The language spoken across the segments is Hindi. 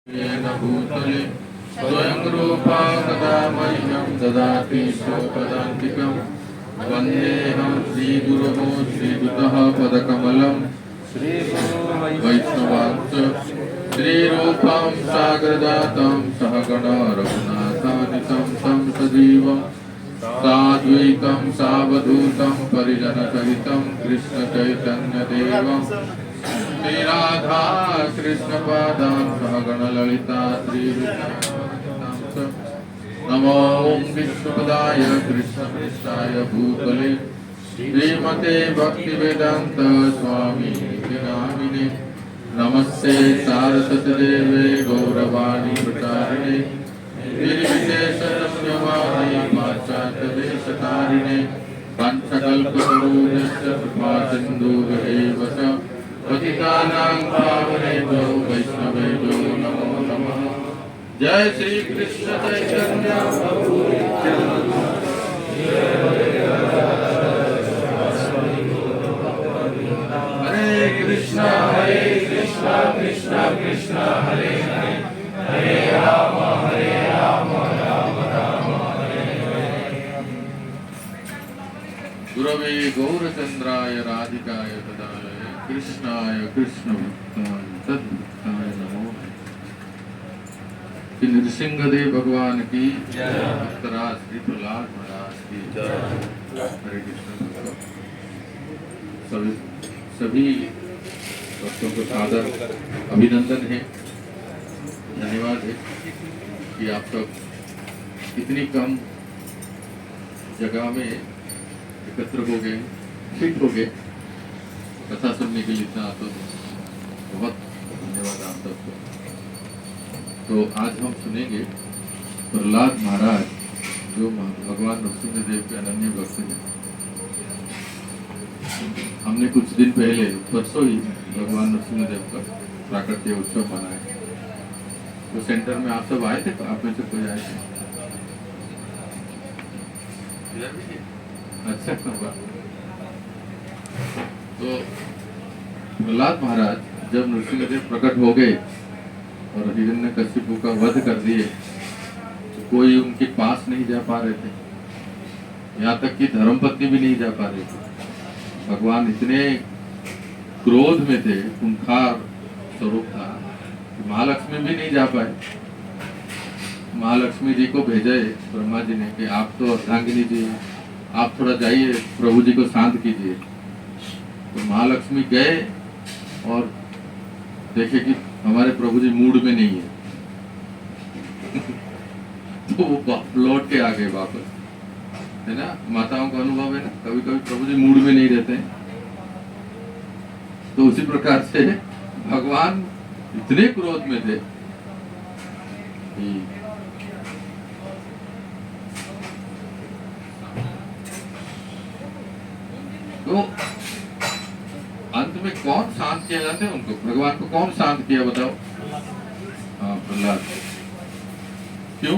येन भूतले स्वयं रूपा कदा मह्यं ददाति स्वपदान्तिकं वन्देऽहं श्रीगुरोः श्रीयुतः पदकमलं वैष्णवांश्च श्रीरूपं सागरजातं सहगण रघुनाथानितं तं सजीवं साद्वैतं सावधूतं परिजनसहितं कृष्णचैतन्यदेवं श्रीराधा कृष्णपादान् सहगण ललिता श्रीविष्णु नमो विष्णुपदाय कृष्णपृष्ठाय भूतले श्रीमते भक्तिवेदांत स्वामी नामिने नमस्ते सारस्वतीदेवे गौरवाणी प्रचारिणे निर्विशेषशून्यवादी पाश्चात्यदेशतारिणे पंचकल्पतरुभ्यश्च कृपासिन्धुभ्येव च पतितानां पावनेभ्यो वैष्णवेभ्यो नमो नमः। जय श्री कृष्ण चैतन्य प्रभु हरे कृष्णा कृष्णा कृष्णा हरे हरे हरे राम राम हरे हरे। गुरवे गौरचंद्राय राधिकाय तदालय कृष्णाय कृष्ण भक्ताय तद्भक्ताय नमो। कि नृसिंहदेव भगवान की भक्तराज श्री प्रहलाद महाराज की हरे कृष्ण। सभी भक्तों को सादर अभिनंदन है, धन्यवाद है कि आप सब इतनी कम जगह में एकत्र हो गए, फिट हो गए कथा सुनने के लिए। इतना तो बहुत धन्यवाद आप सबको। तो आज हम सुनेंगे प्रहलाद महाराज जो भगवान नृसिंहदेव के अनन्य भक्त हैं। हमने कुछ दिन पहले परसों ही भगवान नृसिंहदेव का प्राकट्य उत्सव मनाया। तो सेंटर में आप सब आए थे, आप में से कोई आए थे? अच्छा होगा। तो प्रहलाद महाराज जब नृसिंहदेव प्रकट हो गए और हिरण्यकशिपु का वध कर दिए तो कोई उनके पास नहीं जा पा रहे थे, यहाँ तक कि धर्मपत्नी भी नहीं जा पा रहे थे। भगवान इतने क्रोध में थे, खूंखार स्वरूप था, महालक्ष्मी भी नहीं जा पाए। महालक्ष्मी जी को भेजे ब्रह्मा जी ने कि आप तो अर्धांगिनी जी, आप थोड़ा जाइए प्रभु जी को शांत कीजिए। तो महालक्ष्मी गए और देखे कि हमारे प्रभु जी मूड में नहीं है। तो वो लौट के आ गए वापस, है ना। माताओं का अनुभव है ना, कभी कभी प्रभु जी मूड में नहीं रहते हैं। तो उसी प्रकार से भगवान इतने क्रोध में थे कि तो अंत में कौन शांत किया जाते हैं उनको? भगवान को कौन शांत किया बताओ? हाँ, प्रहलाद। क्यों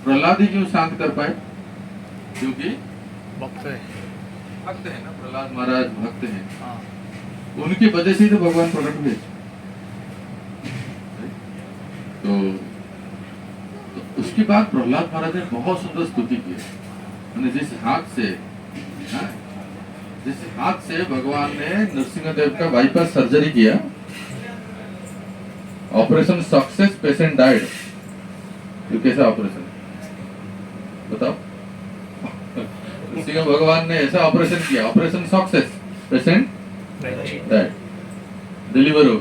प्रहलाद ही क्यों शांत कर पाए? क्योंकि भक्त है ना, प्रहलाद महाराज भक्त हैं। उनकी वजह से तो भगवान प्रकट हुए। तो उसके बाद प्रहलाद महाराज ने बहुत सुंदर स्तुति की। जिस हाथ से भगवान ने नृसिंहदेव का बाईपास सर्जरी किया, ऑपरेशन सक्सेस, पेशेंट डाइड। तो कैसा ऑपरेशन बताओ? नृसिंह भगवान ने ऐसा ऑपरेशन किया, operation success, patient died, deliver हो।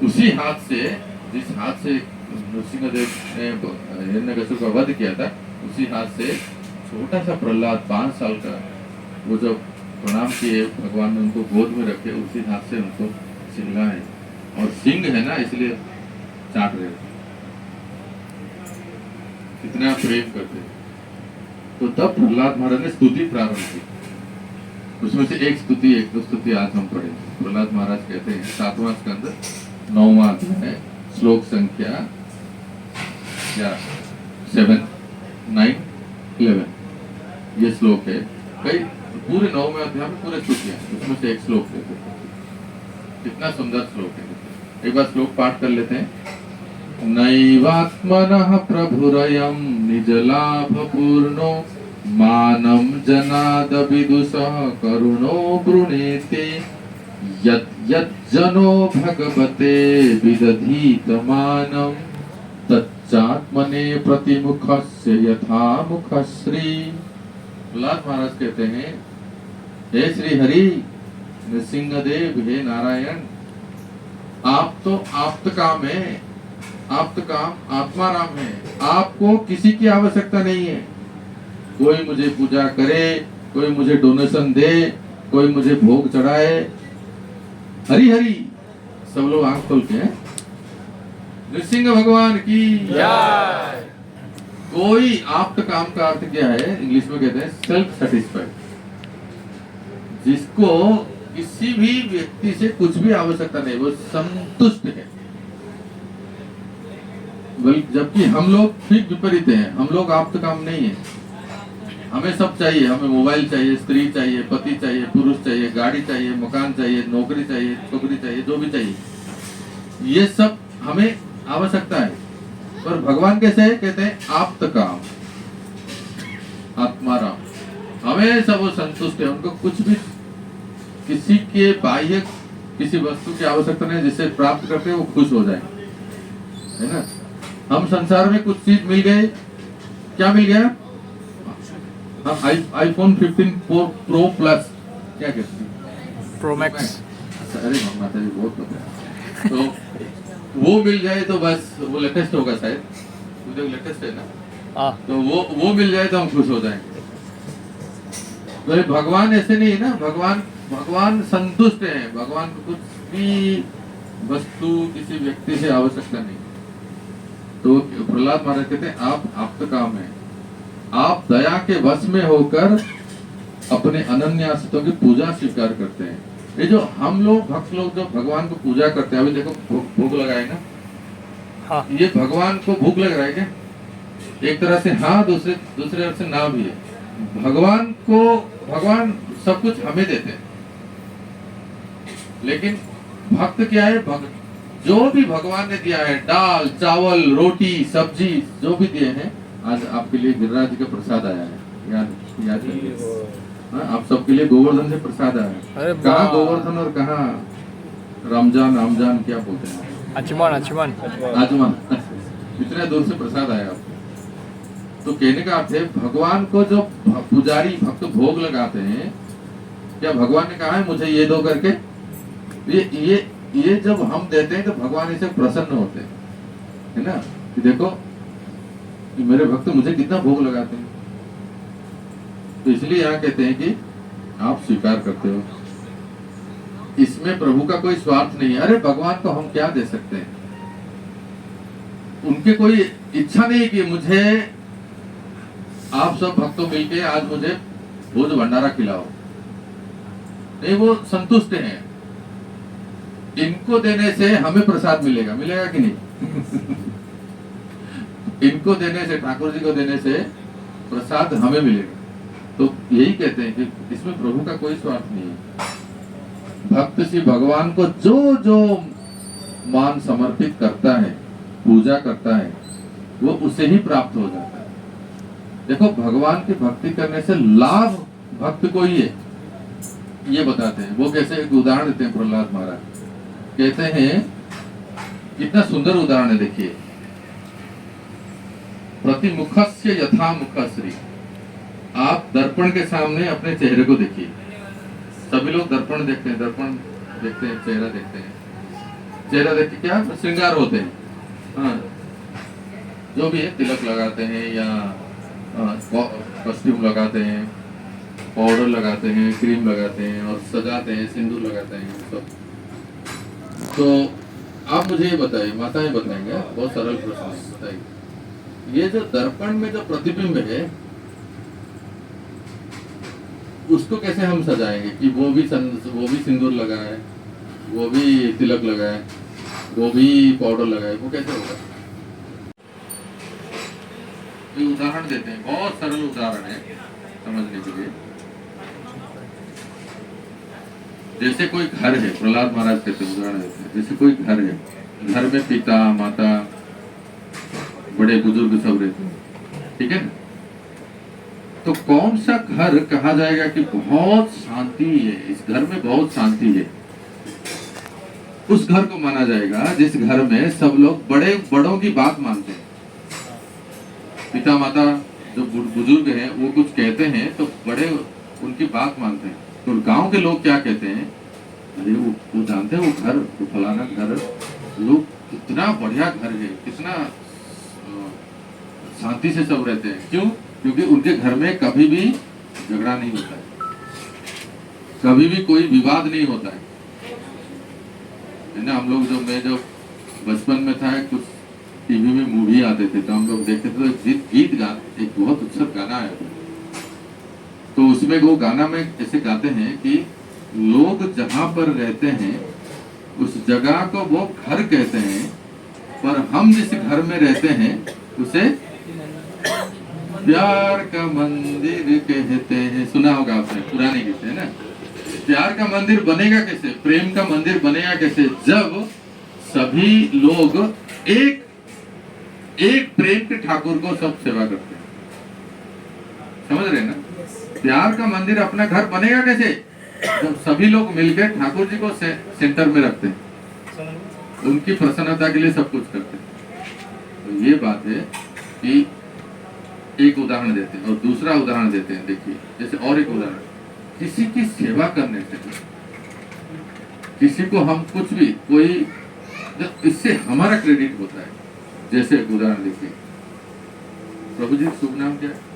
उसी हाथ से, जिस हाथ से नृसिंहदेव ने हिरण्यकशिपु का वध किया था, उसी हाथ से छोटा सा प्रहलाद 5 साल का, वो जब प्रणाम किए भगवान ने उनको गोद में रखे, उसी हाथ से उनको चिल्लाए। और सिंह है ना, इसलिए चाट रहे थे, कितना प्रेम करते। तो तब प्रहलाद महाराज ने स्तुति प्रारंभ की। उसमें से एक दो स्तुति आज हम पढ़ेंगे। प्रहलाद महाराज कहते हैं 7वां स्कंद 9वां अध्याय श्लोक संख्या 7, 9, 11 ये श्लोक है। कई पूरे 9वें अध्याय में पूरे स्तुतियां, उसमें से एक श्लोक है। कितना सुंदर श्लोक है। एक बार श्लोक पाठ कर लेते हैं। नैवात्मनः प्रभुरयं निजलाभ पूर्णो मानं जनाद विदुषः करुणो वृणेते यत् यज्जनो भगवते विदधीतमानं तच्चात्मने प्रतिमुखस्य यथा मुखश्री। प्रहलाद महाराज कहते हैं, हे श्री हरि, नृसिंहदेव, हे नारायण, आप तो आप्त काम है, आप्त काम आत्मा राम है। आपको किसी की आवश्यकता नहीं है। कोई मुझे पूजा करे, कोई मुझे डोनेशन दे, कोई मुझे भोग चढ़ाए, हरि हरि। सब लोग आंख खोल के हैं। नृसिंह भगवान की जय। कोई आप्त काम का अर्थ क्या है? इंग्लिश में कहते हैं सेल्फ सेटिस्फाइड, जिसको किसी भी व्यक्ति से कुछ भी आवश्यकता नहीं, वो संतुष्ट है। जबकि हम लोग ठीक विपरीत हैं। हम लोग आप्त काम नहीं है, हमें सब चाहिए। हमें मोबाइल चाहिए, स्त्री चाहिए, पति चाहिए, पुरुष चाहिए, गाड़ी चाहिए, मकान चाहिए, नौकरी चाहिए, छोकरी चाहिए, जो भी चाहिए, ये सब हमें आवश्यकता है। पर भगवान कैसे है? कहते हैं आप्त काम, आत्माराम। हमें सब वो संतुष्ट है। उनको कुछ भी किसी के बाह्य किसी वस्तु की आवश्यकता नहीं, जिसे प्राप्त करते वो खुश हो जाए, है ना। हम संसार में कुछ चीज मिल गए, क्या मिल गया? हम आईफोन 15 प्रो प्लस, क्या कहते हैं, प्रो मैक्स। अरे माता जी बहुत पता है। तो वो मिल जाए तो बस, वो लेटेस्ट होगा शायद, मुझे लेटेस्ट है ना, तो वो मिल जाए तो हम खुश हो जाएंगे। तो भगवान ऐसे नहीं है ना। भगवान संतुष्ट है। भगवान को कुछ भी वस्तु, किसी व्यक्ति से आवश्यकता नहीं। तो प्रहलाद महाराज कहते हैं आप आप्त काम है। आप दया के वश में होकर अपने अनन्य आश्रितों की पूजा स्वीकार करते हैं। ये जो हम लोग भक्त लोग जो भगवान को पूजा करते हैं, अभी देखो भूख लगाए ना, हाँ। ये भगवान को भूख लग रहा है क्या? एक तरह से हाँ, दूसरे तरह से ना भी है। भगवान सब कुछ हमें देते हैं, लेकिन भक्त क्या है? जो भी भगवान ने दिया है, दाल, चावल, रोटी, सब्जी, जो भी दिए हैं, आज आपके लिए गिरिराज जी का प्रसाद आया है। याद करिए, आप सबके लिए गोवर्धन से प्रसाद आया है। कहाँ गोवर्धन और कहाँ रामजान क्या बोलते हैं, आचमन। इतने दूर से प्रसाद आया आपको। तो कहने का अर्थ है, भगवान को जो पुजारी भक्त भोग लगाते हैं, क्या भगवान ने कहा है मुझे ये दो करके? ये जब हम देते हैं तो भगवान इसे प्रसन्न होते हैं, है ना। कि देखो कि मेरे भक्त मुझे कितना भोग लगाते हैं। तो इसलिए यहाँ कहते हैं कि आप स्वीकार करते हो। इसमें प्रभु का कोई स्वार्थ नहीं है। अरे भगवान को हम क्या दे सकते हैं? उनके कोई इच्छा नहीं कि मुझे आप सब भक्तों मिलके आज मुझे भोज भंडारा खिलाओ। नहीं, वो संतुष्ट हैं। इनको देने से हमें प्रसाद मिलेगा कि नहीं? इनको देने से, ठाकुर जी को देने से प्रसाद हमें मिलेगा। तो यही कहते हैं कि इसमें प्रभु का कोई स्वार्थ नहीं है। भक्त श्री भगवान को जो जो मान समर्पित करता है, पूजा करता है, वो उसे ही प्राप्त हो जाता है। देखो, भगवान की भक्ति करने से लाभ भक्त को ही है, ये बताते हैं। वो कैसे? एक उदाहरण देते हैं प्रहलाद महाराज। कहते हैं, कितना सुंदर उदाहरण है, देखिए। प्रतिमुखस्य यथा मुखश्री। आप दर्पण के सामने अपने चेहरे को देखिए। सभी लोग दर्पण देखते हैं, चेहरा देखते हैं। चेहरा देख के क्या श्रृंगार होते हैं, हाँ, जो भी है, तिलक लगाते हैं या कॉस्ट्यूम लगाते हैं, पाउडर लगाते हैं, क्रीम लगाते हैं और सजाते हैं, सिंदूर लगाते हैं, सब। तो आप मुझे ये बताइए, माताएं बताएंगे, बहुत सरल प्रश्न है, बताइए। ये जो दर्पण में जो प्रतिबिंब है, उसको कैसे हम सजाएंगे कि वो भी सिंदूर लगाए, वो भी तिलक लगाए, वो भी पाउडर लगाए? वो कैसे होगा? ये उदाहरण देते हैं, बहुत सरल उदाहरण है समझने के लिए। जैसे कोई घर है, प्रहलाद महाराज कहते हैं, उदाहरण देते हैं, जैसे कोई घर है, घर में पिता माता बड़े बुजुर्ग सब रहते हैं, ठीक है ना। तो कौन सा घर कहा जाएगा कि बहुत शांति है, इस घर में बहुत शांति है, उस घर को माना जाएगा जिस घर में सब लोग बड़े बड़ों की बात मानते हैं। पिता माता जो बुजुर्ग हैं वो कुछ कहते हैं तो बड़े उनकी बात मानते हैं। तो गांव के लोग क्या कहते हैं, अरे वो जानते हैं वो घर, वो फलाना घर, लोग कितना बढ़िया घर है, कितना शांति से सब रहते हैं। क्यों? क्योंकि उनके घर में कभी भी झगड़ा नहीं होता है, कभी भी कोई विवाद नहीं होता है ना। हम लोग जब बचपन में था, कुछ टीवी में मूवी आते थे तो हम लोग देखते थे, तो गीत गाना, एक बहुत अच्छा गाना है, तो उसमें वो गाना में ऐसे गाते हैं कि लोग जहां पर रहते हैं उस जगह को वो घर कहते हैं, पर हम जिस घर में रहते हैं उसे प्यार का मंदिर कहते हैं। सुना होगा आपने, पुराने गीत है ना। प्यार का मंदिर बनेगा कैसे, प्रेम का मंदिर बनेगा कैसे, जब सभी लोग एक प्रेम के ठाकुर को सब सेवा करते हैं। समझ रहे हैं ना। प्यार का मंदिर अपना घर बनेगा कैसे, जब सभी लोग मिलकर ठाकुर जी को सेंटर में रखते हैं, उनकी प्रसन्नता के लिए सब कुछ करते हैं। तो ये बात है कि एक उदाहरण देते हैं और दूसरा उदाहरण देते हैं। देखिए, जैसे और एक उदाहरण, किसी की सेवा करने से, किसी को हम कुछ भी कोई, इससे हमारा क्रेडिट होता है। जैसे एक उदाहरण देखिए, प्रभु जी शुभ नाम क्या है?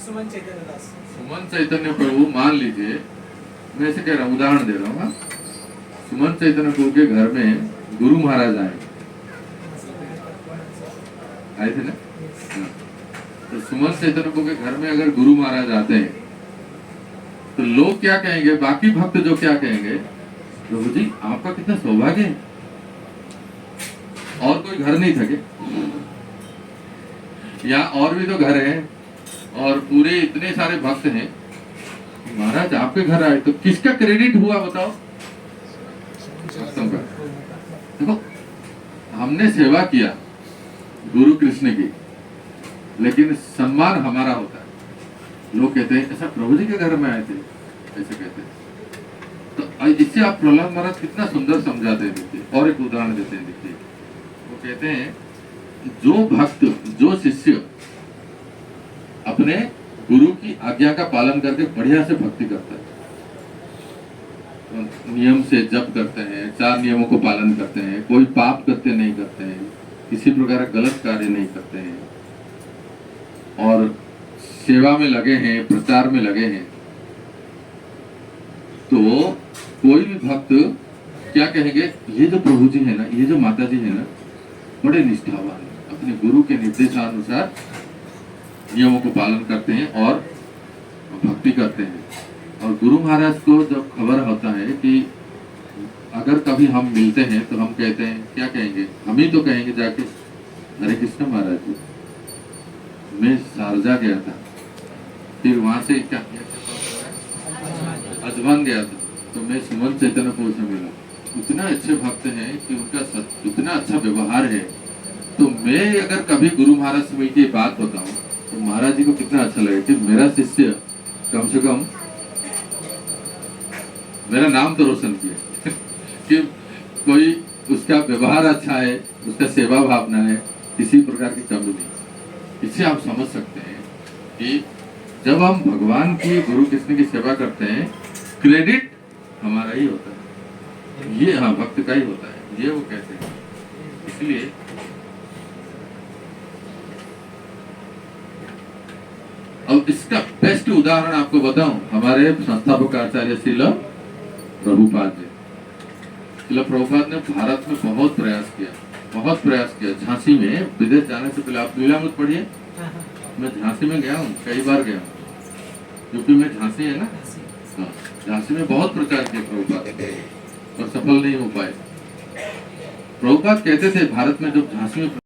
सुमन चैतन्य दास। सुमन चैतन्य प्रभु, मान लीजिए, मैं ऐसे कह रहा हूँ, उदाहरण दे रहा हूँ, सुमन चैतन्य प्रभु के घर में गुरु महाराज आए थे ना। तो सुमन चैतन्य प्रभु के घर में अगर गुरु महाराज आते हैं तो लोग क्या कहेंगे, बाकी भक्त जो क्या कहेंगे, प्रभु जी आपका कितना सौभाग्य है, और कोई घर नहीं था क्या, या और भी तो घर है और पूरे इतने सारे भक्त हैं, महाराज आपके घर आए, तो किसका क्रेडिट हुआ बताओ? भक्तों का। देखो, हमने सेवा किया गुरु कृष्ण की, लेकिन सम्मान हमारा होता है। लोग कहते हैं ऐसा प्रभु जी के घर में आए थे, ऐसे कहते हैं। तो इससे आप प्रहलाद महाराज कितना सुंदर समझाते हैं। देखिए, और एक उदाहरण देते हैं। देखिए, वो कहते हैं, जो भक्त, जो शिष्य अपने गुरु की आज्ञा का पालन करके बढ़िया से भक्ति करता है, तो नियम से जप करते हैं, 4 नियमों को पालन करते हैं, कोई पाप कृत्य नहीं करते हैं, किसी प्रकार का गलत कार्य नहीं करते हैं, और सेवा में लगे हैं, प्रचार में लगे हैं, तो कोई भी भक्त क्या कहेंगे, ये जो प्रभु जी है ना, ये जो माता जी है ना, बड़े निष्ठावान, अपने गुरु के निर्देशानुसार नियमों को पालन करते हैं और भक्ति करते हैं। और गुरु महाराज को जब खबर होता है कि अगर कभी हम मिलते हैं तो हम कहते हैं, क्या कहेंगे, हम ही तो कहेंगे जाके, हरे कृष्ण महाराज जी, मैं शारजा गया था, फिर वहां से क्या अजमान गया था, तो मैं सुमन चैतन्य प्रभु से मिला, इतना अच्छे भक्त हैं कि उनका इतना अच्छा व्यवहार है। तो मैं अगर कभी गुरु महाराज से मिलकर बात बताऊं तो महाराज जी को कितना अच्छा लगे कि मेरा शिष्य कम से कम मेरा नाम तो रोशन किया कि कोई उसका व्यवहार अच्छा है, उसका सेवा भावना है, किसी प्रकार की कमी नहीं। इससे आप समझ सकते हैं कि जब हम भगवान की, गुरु कृष्ण की सेवा करते हैं, क्रेडिट हमारा ही होता है, ये हाँ भक्त का ही होता है, ये वो कहते हैं। इसलिए अब इसका बेस्ट उदाहरण आपको बताऊं, हमारे संस्थापक आचार्य श्रील प्रभुपाद जी। श्रील प्रभुपाद ने भारत में बहुत प्रयास किया। झांसी में विदेश जाने से पहले, आप लीलामृत पढ़िए, मैं झांसी में गया हूँ, कई बार गया हूँ। यूपी में झांसी है ना, हाँ, झांसी में बहुत प्रचार किया प्रभुपाद, और सफल नहीं हो पाए। प्रभुपाद कहते थे, भारत में जब झांसी में